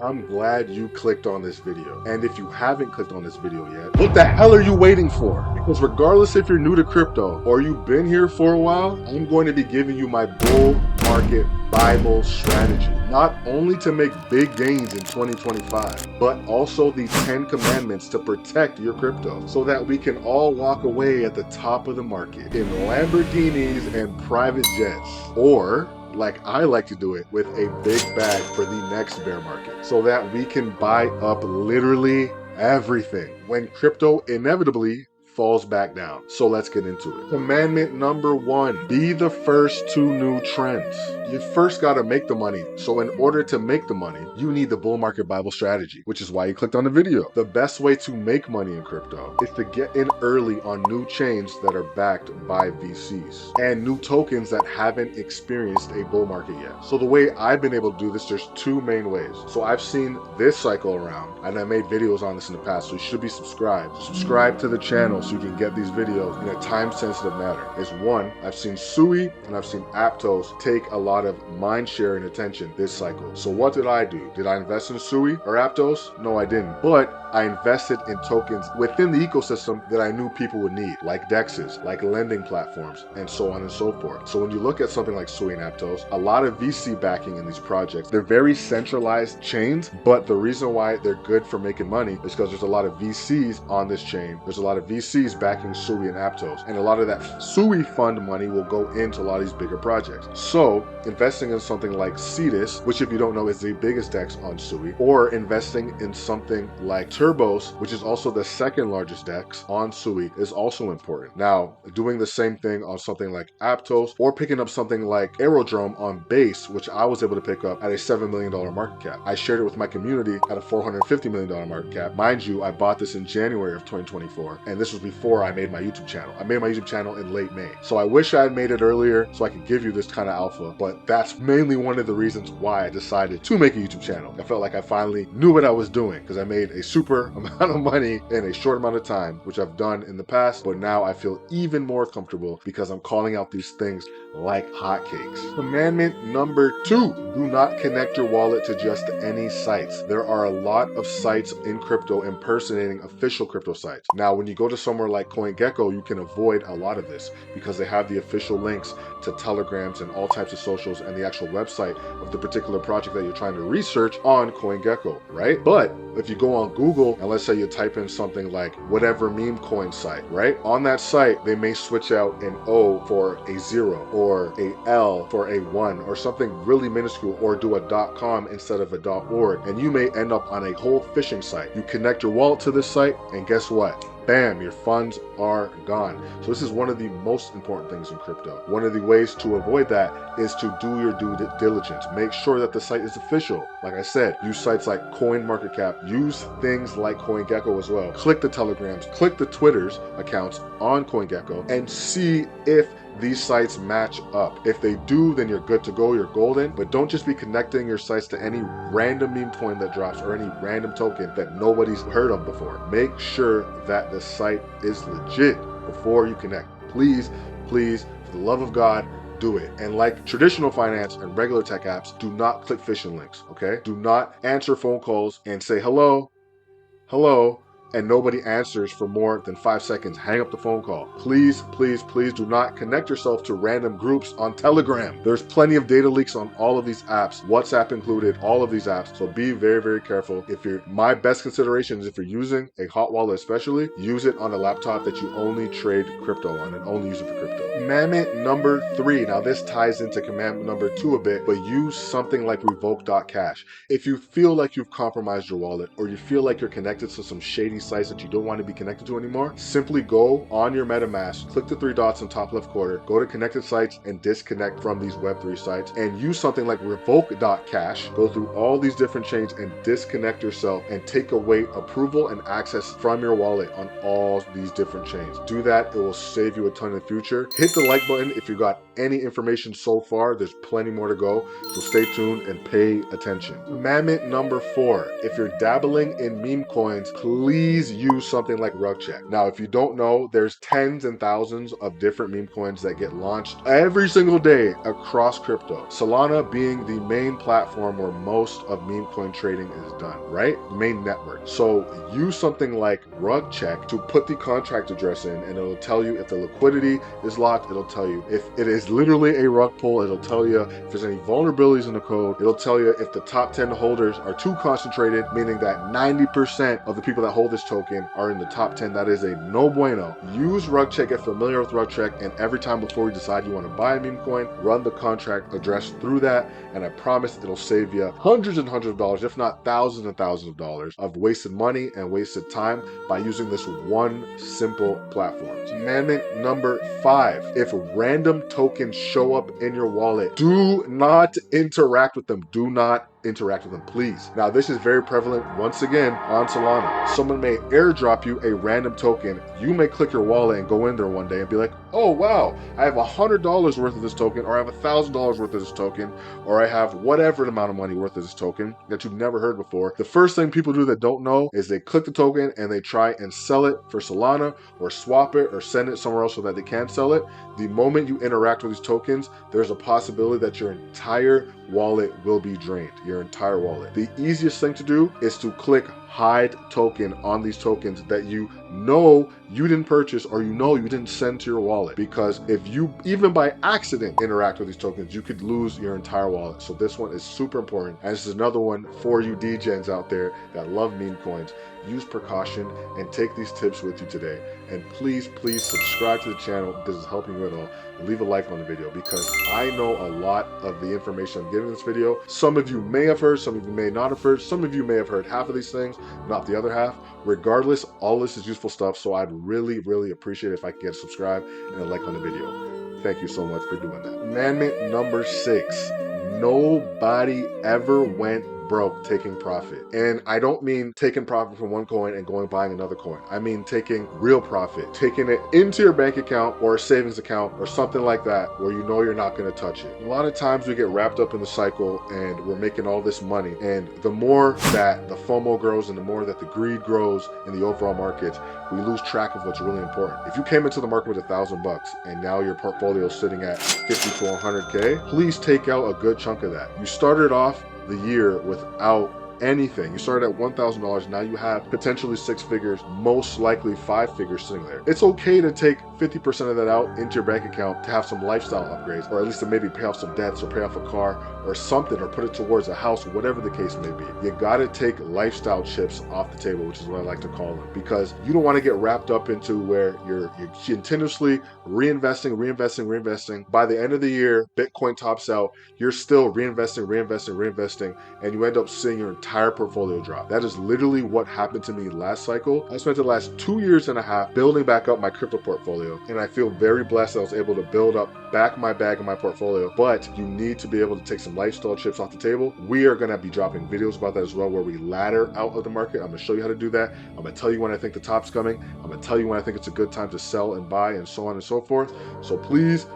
I'm glad you clicked on this video. And if you haven't clicked on this video yet, what the hell are you waiting for? Because regardless if you're new to crypto or you've been here for a while, I'm going to be giving you my bull market Bible strategy, not only to make big gains in 2025, but also the 10 commandments to protect your crypto so that we can all walk away at the top of the market in Lamborghinis and private jets, or like I like to do it, with a big bag for the next bear market so that we can buy up literally everything when crypto inevitably falls back down. So let's get into it. Commandment number 1, be the first to new trends. You first got to make the money. So in order to make the money, you need the bull market Bible strategy, which is why you clicked on the video. The best way to make money in crypto is to get in early on new chains that are backed by VCs and new tokens that haven't experienced a bull market yet. So the way I've been able to do this, there's two main ways. So I've seen this cycle around, and I made videos on this in the past, so you should be subscribed. Subscribe to the channel so you can get these videos in a time-sensitive manner. Is one, I've seen Sui and I've seen Aptos take a lot of mind share and attention this cycle. So what did I do? Did I invest in Sui or Aptos? No, I didn't. But I invested in tokens within the ecosystem that I knew people would need, like DEXs, like lending platforms, and so on and so forth. So when you look at something like Sui and Aptos, a lot of VC backing in these projects. They're very centralized chains, but the reason why they're good for making money is because there's a lot of VCs on this chain. There's a lot of VCs backing Sui and Aptos, and a lot of that Sui fund money will go into a lot of these bigger projects. So investing in something like Cetus, which if you don't know is the biggest DEX on Sui, or investing in something like Turbos, which is also the second largest DEX on Sui, is also important. Now, doing the same thing on something like Aptos, or picking up something like Aerodrome on Base, which I was able to pick up at a $7 million market cap. I shared it with my community at a $450 million market cap. Mind you, I bought this in January of 2024, and this was before I made my YouTube channel. I made my YouTube channel in late May. So I wish I had made it earlier so I could give you this kind of alpha, but that's mainly one of the reasons why I decided to make a YouTube channel. I felt like I finally knew what I was doing because I made a super amount of money in a short amount of time, which I've done in the past, but now I feel even more comfortable because I'm calling out these things like hotcakes. Commandment number 2, do not connect your wallet to just any sites. There are a lot of sites in crypto impersonating official crypto sites. Now, when you go to somewhere like CoinGecko, you can avoid a lot of this because they have the official links to telegrams and all types of socials and the actual website of the particular project that you're trying to research on CoinGecko, right? But if you go on Google and let's say you type in something like whatever meme coin site, right? On that site, they may switch out an O for a 0 or a L for a 1 or something really minuscule, or do a .com instead of a .org, and you may end up on a whole phishing site. You connect your wallet to this site and guess what? Bam, your funds are gone. So this is one of the most important things in crypto. One of the ways to avoid that is to do your due diligence. Make sure that the site is official. Like I said, use sites like CoinMarketCap, use things like CoinGecko as well. Click the telegrams, click the Twitter's accounts on CoinGecko and see if these sites match up. If they do, then you're good to go, you're golden, but don't just be connecting your sites to any random meme coin that drops or any random token that nobody's heard of before. Make sure that the site is legit before you connect. Please, please, for the love of God, do it. And like traditional finance and regular tech apps, do not click phishing links, okay? Do not answer phone calls and say hello, and nobody answers for more than 5 seconds. Hang up the phone call. Please, please, please do not connect yourself to random groups on Telegram. There's plenty of data leaks on all of these apps, WhatsApp included, all of these apps. So be very, very careful. My best consideration is if you're using a hot wallet especially, use it on a laptop that you only trade crypto on and only use it for crypto. Commandment number 3. Now this ties into commandment number 2 a bit, but use something like revoke.cash. If you feel like you've compromised your wallet or you feel like you're connected to some shady sites that you don't want to be connected to anymore, simply go on your MetaMask, click the 3 dots in top left corner, go to connected sites and disconnect from these Web3 sites and use something like revoke.cash. Go through all these different chains and disconnect yourself and take away approval and access from your wallet on all these different chains. Do that, it will save you a ton in the future. Hit the like button if you got any information so far. There's plenty more to go, so stay tuned and pay attention. Commandment number 4, if you're dabbling in meme coins, please please use something like RugCheck. Now, if you don't know, there's tens and thousands of different meme coins that get launched every single day across crypto. Solana being the main platform where most of meme coin trading is done, right? Main network. So use something like RugCheck to put the contract address in, and it'll tell you if the liquidity is locked. It'll tell you if it is literally a rug pull. It'll tell you if there's any vulnerabilities in the code. It'll tell you if the top 10 holders are too concentrated, meaning that 90% of the people that hold this token are in the top 10. That is a no bueno. Use RugCheck, get familiar with RugCheck, and every time before you decide you want to buy a meme coin, run the contract address through that, and I promise it'll save you hundreds and hundreds of dollars, if not thousands and thousands of dollars of wasted money and wasted time by using this one simple platform. Commandment number 5, if random tokens show up in your wallet, do not interact with them. Do not interact with them, please. Now, this is very prevalent once again on Solana. Someone may airdrop you a random token. You may click your wallet and go in there one day and be like, oh wow, I have $100 worth of this token, or I have $1,000 worth of this token, or I have whatever amount of money worth of this token that you've never heard before. The first thing people do that don't know is they click the token and they try and sell it for Solana, or swap it, or send it somewhere else so that they can sell it. The moment you interact with these tokens, there's a possibility that your entire wallet will be drained. Your entire wallet. The easiest thing to do is to click hide token on these tokens that you know you didn't purchase, or you know you didn't send to your wallet, because if you even by accident interact with these tokens, you could lose your entire wallet. So this one is super important, and this is another one for you degens out there that love meme coins. Use precaution and take these tips with you today. And please subscribe to the channel if this is helping you at all, and leave a like on the video, because I know a lot of the information I'm giving in this video. Some of you may have heard, some of you may not have heard, some of you may have heard half of these things, not the other half. Regardless, all this is useful stuff, so I'd really appreciate it if I could get a subscribe and a like on the video. Thank you so much for doing that. Commandment number 6, nobody ever went broke taking profit. And I don't mean taking profit from one coin and going buying another coin. I mean taking real profit, taking it into your bank account or a savings account or something like that, where you know you're not going to touch it. A lot of times we get wrapped up in the cycle and we're making all this money, and the more that the FOMO grows and the more that the greed grows in the overall market, we lose track of what's really important. If you came into the market with $1,000 and now your portfolio is sitting at 50 to 100K, please take out a good chunk of that. You started off the year without anything. You started at $1,000, now you have potentially 6 figures, most likely 5 figures sitting there. It's okay to take 50% of that out into your bank account to have some lifestyle upgrades, or at least to maybe pay off some debts or pay off a car or something, or put it towards a house, whatever the case may be. You gotta take lifestyle chips off the table, which is what I like to call them, because you don't want to get wrapped up into where you're continuously reinvesting. By the end of the year, Bitcoin tops out, you're still reinvesting, and you end up seeing your entire portfolio drop. That is literally what happened to me last cycle. I spent the last 2.5 years building back up my crypto portfolio, and I feel very blessed that I was able to build up back my bag in my portfolio. But you need to be able to take some lifestyle chips off the table. We are going to be dropping videos about that as well, where we ladder out of the market. I'm going to show you how to do that. I'm going to tell you when I think the top's coming. I'm going to tell you when I think it's a good time to sell and buy, and so on and so forth. So please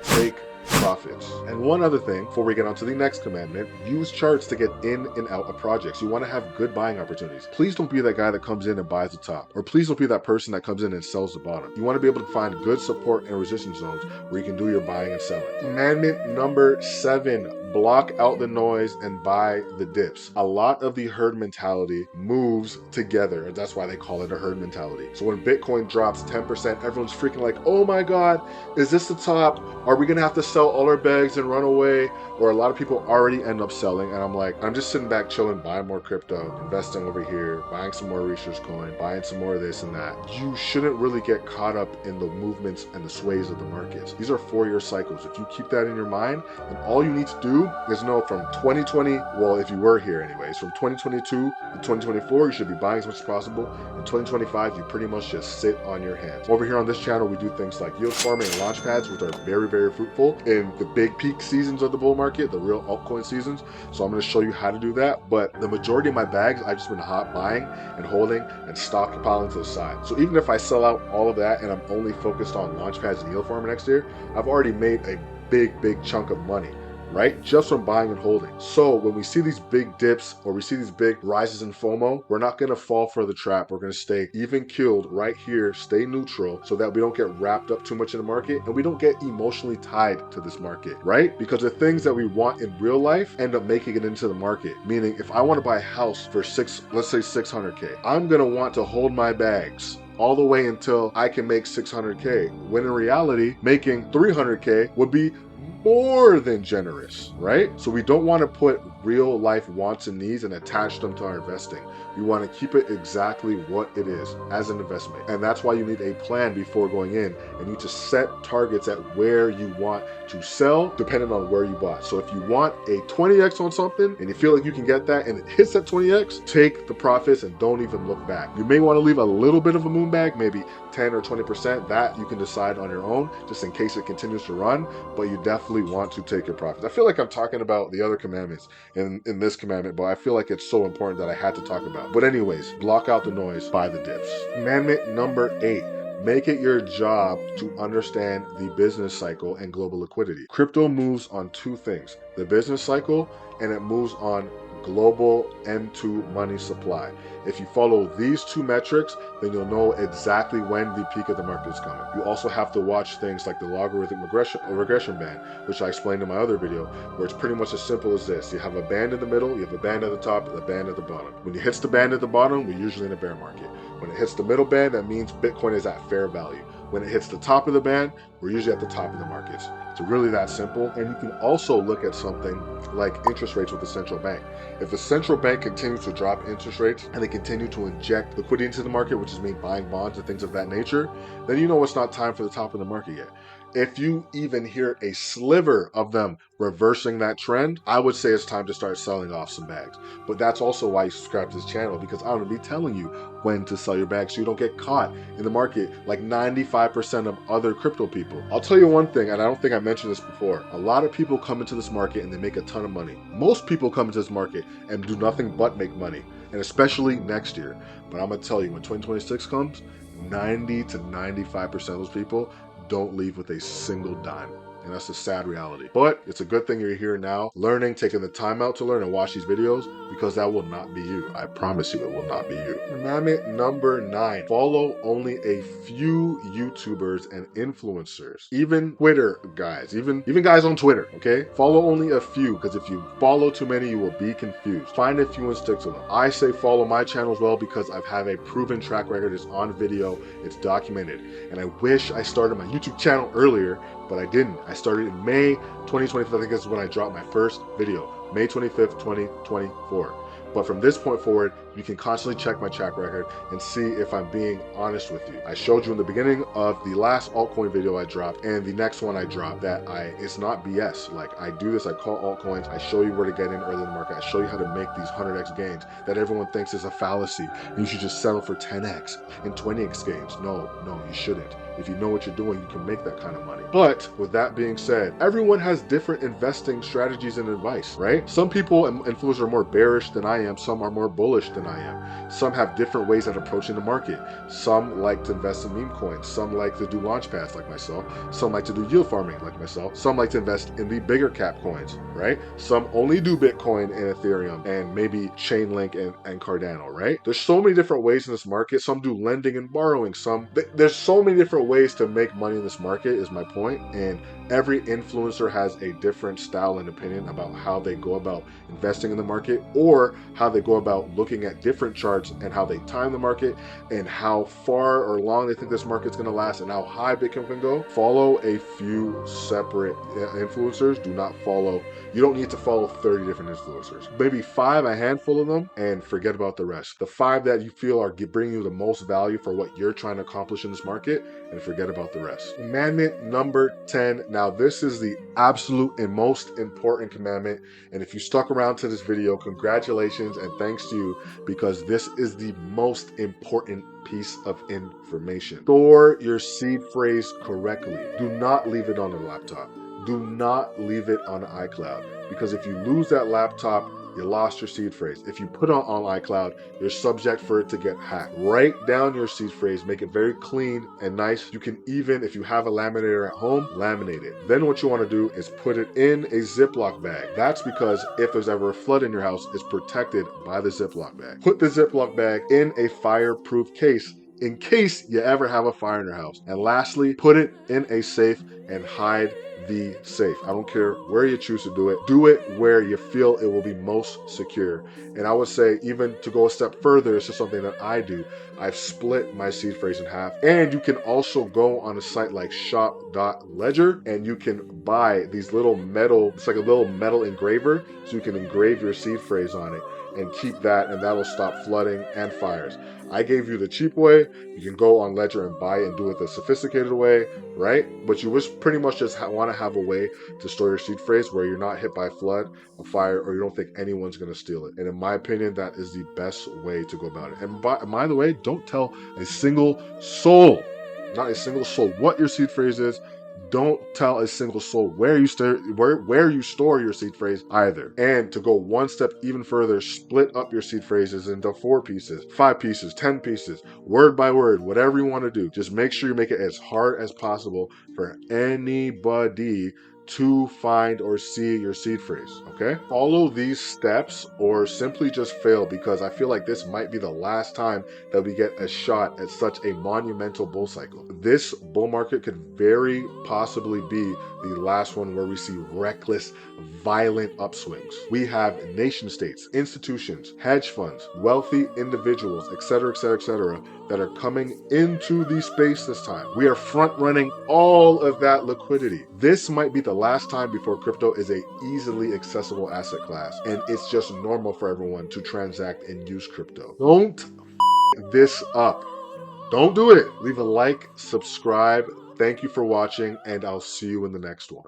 take profits. And one other thing before we get on to the next commandment, use charts to get in and out of projects. You want to have good buying opportunities. Please don't be that guy that comes in and buys the top, or please don't be that person that comes in and sells the bottom. You want to be able to find good support and resistance zones where you can do your buying and selling. Commandment number 7, block out the noise and buy the dips. A lot of the herd mentality moves together, and that's why they call it a herd mentality. So when Bitcoin drops 10%, everyone's freaking like, oh my God, is this the top? Are we gonna have to sell all our bags and run away? Or a lot of people already end up selling, and I'm like, I'm just sitting back chilling, buying more crypto, investing over here, buying some more research coin, buying some more of this and that. You shouldn't really get caught up in the movements and the sways of the markets. These are 4-year cycles. If you keep that in your mind, then all you need to do is know from 2020, well, if you were here anyways, from 2022 to 2024, you should be buying as much as possible. In 2025, you pretty much just sit on your hands. Over here on this channel, we do things like yield farming and launch pads, which are very fruitful in the big peak seasons of the bull market, the real altcoin seasons. So I'm going to show you how to do that. But the majority of my bags, I've just been hot buying and holding and stockpiling to the side. So even if I sell out all of that and I'm only focused on launch pads and yield farming next year, I've already made a big chunk of money right? Just from buying and holding. So when we see these big dips or we see these big rises in FOMO, we're not going to fall for the trap. We're going to stay even keeled right here, stay neutral so that we don't get wrapped up too much in the market and we don't get emotionally tied to this market, right? Because the things that we want in real life end up making it into the market. Meaning if I want to buy a house for let's say 600K, I'm going to want to hold my bags all the way until I can make 600K, when in reality, making 300K would be more than generous, right? So we don't want to put real life wants and needs and attach them to our investing. We want to keep it exactly what it is as an investment. And that's why you need a plan before going in, and you need to set targets at where you want to sell depending on where you bought. So if you want a 20x on something and you feel like you can get that and it hits that 20x, take the profits and don't even look back. You may want to leave a little bit of a moon bag, maybe 10 or 20%. That you can decide on your own just in case it continues to run, but you definitely want to take your profits. I feel like I'm talking about the other commandments in this commandment, but I feel like it's so important that I had to talk about. But anyways, block out the noise, buy the dips. Commandment number 8. Make it your job to understand the business cycle and global liquidity. Crypto moves on two things, the business cycle, and it moves on global M2 money supply. If you follow these two metrics, then you'll know exactly when the peak of the market is coming. You also have to watch things like the logarithmic regression band, which I explained in my other video, where it's pretty much as simple as this. You have a band in the middle, you have a band at the top, and a band at the bottom. When it hits the band at the bottom, we're usually in a bear market. When it hits the middle band, that means Bitcoin is at fair value. When it hits the top of the band, we're usually at the top of the markets. It's really that simple. And you can also look at something like interest rates with the central bank. If the central bank continues to drop interest rates and they continue to inject liquidity into the market, which is mean buying bonds and things of that nature, then you know it's not time for the top of the market yet. If you even hear a sliver of them reversing that trend, I would say it's time to start selling off some bags. But that's also why you subscribe to this channel, because I'm going to be telling you when to sell your bags so you don't get caught in the market like 95% of other crypto people. I'll tell you one thing, and I don't think I mentioned this before. A lot of people come into this market and they make a ton of money. Most people come into this market and do nothing but make money, and especially next year. But I'm going to tell you, when 2026 comes, 90 to 95% of those people don't leave with a single dime. And that's a sad reality. But it's a good thing you're here now, learning, taking the time out to learn and watch these videos, because that will not be you. I promise you it will not be you. Commandment number 9. Follow only a few YouTubers and influencers. Even Twitter guys, even guys on Twitter, okay? Follow only a few, because if you follow too many, you will be confused. Find a few and stick to them. I say follow my channel as well because I've had a proven track record. It's on video, it's documented. And I wish I started my YouTube channel earlier, but I didn't. I started in May 2025, I think that's when I dropped my first video, May 25th, 2024. But from this point forward, you can constantly check my track record and see if I'm being honest with you. I showed you in the beginning of the last altcoin video I dropped and the next one I dropped that it's not BS. Like, I do this, I call altcoins, I show you where to get in early in the market, I show you how to make these 100x gains that everyone thinks is a fallacy. You should just settle for 10x and 20x gains. No, you shouldn't. If you know what you're doing, you can make that kind of money. But with that being said, everyone has different investing strategies and advice, right? Some people and influencers are more bearish than I am. Some are more bullish than I am. Some have different ways at approaching the market. Some like to invest in meme coins. Some like to do launch pads like myself. Some like to do yield farming like myself. Some like to invest in the bigger cap coins, right? Some only do Bitcoin and Ethereum and maybe Chainlink and Cardano, right? There's so many different ways in this market. Some do lending and borrowing. There's so many different ways to make money in this market is my point. And every influencer has a different style and opinion about how they go about investing in the market, or how they go about looking at different charts and how they time the market and how far or long they think this market's going to last and how high Bitcoin can go. Follow a few separate influencers. You don't need to follow 30 different influencers. Maybe 5, a handful of them, and forget about the rest. The 5 that you feel are bringing you the most value for what you're trying to accomplish in this market, and forget about the rest. Commandment number 10. Now, this is the absolute and most important commandment. And if you stuck around to this video, congratulations and thanks to you, because this is the most important piece of information. Store your seed phrase correctly. Do not leave it on the laptop. Do not leave it on iCloud, because if you lose that laptop, you lost your seed phrase. If you put it on iCloud, you're subject for it to get hacked. Write down your seed phrase, make it very clean and nice. You can even, if you have a laminator at home, laminate it. Then what you want to do is put it in a Ziploc bag. That's because if there's ever a flood in your house, it's protected by the Ziploc bag. Put the Ziploc bag in a fireproof case in case you ever have a fire in your house. And lastly, put it in a safe and hide the safe. I don't care where you choose to do it where you feel it will be most secure. And I would say, even to go a step further, it's just something that I do. I've split my seed phrase in half. And you can also go on a site like shop.ledger and you can buy these little metal, it's like a little metal engraver, so you can engrave your seed phrase on it and keep that, and that'll stop flooding and fires. I gave you the cheap way. You can go on Ledger and buy it and do it the sophisticated way, right? But you pretty much just want to have a way to store your seed phrase where you're not hit by a flood, a fire, or you don't think anyone's going to steal it. And in my opinion, that is the best way to go about it. And by the way, don't tell a single soul, not a single soul, what your seed phrase is. Don't tell a single soul where you store your seed phrase either. And to go one step even further, split up your seed phrases into 4 pieces, 5 pieces, 10 pieces, word by word, whatever you want to do. Just make sure you make it as hard as possible for anybody to find or see your seed phrase, okay? Follow these steps or simply just fail, because I feel like this might be the last time that we get a shot at such a monumental bull cycle. This bull market could very possibly be the last one where we see reckless, violent upswings. We have nation states, institutions, hedge funds, wealthy individuals, etc., etc., etc., that are coming into the space this time. We are front running all of that liquidity. This might be the last time before crypto is a easily accessible asset class, and it's just normal for everyone to transact and use crypto. Don't this up. Don't do it. Leave a like, subscribe. Thank you for watching, and I'll see you in the next one.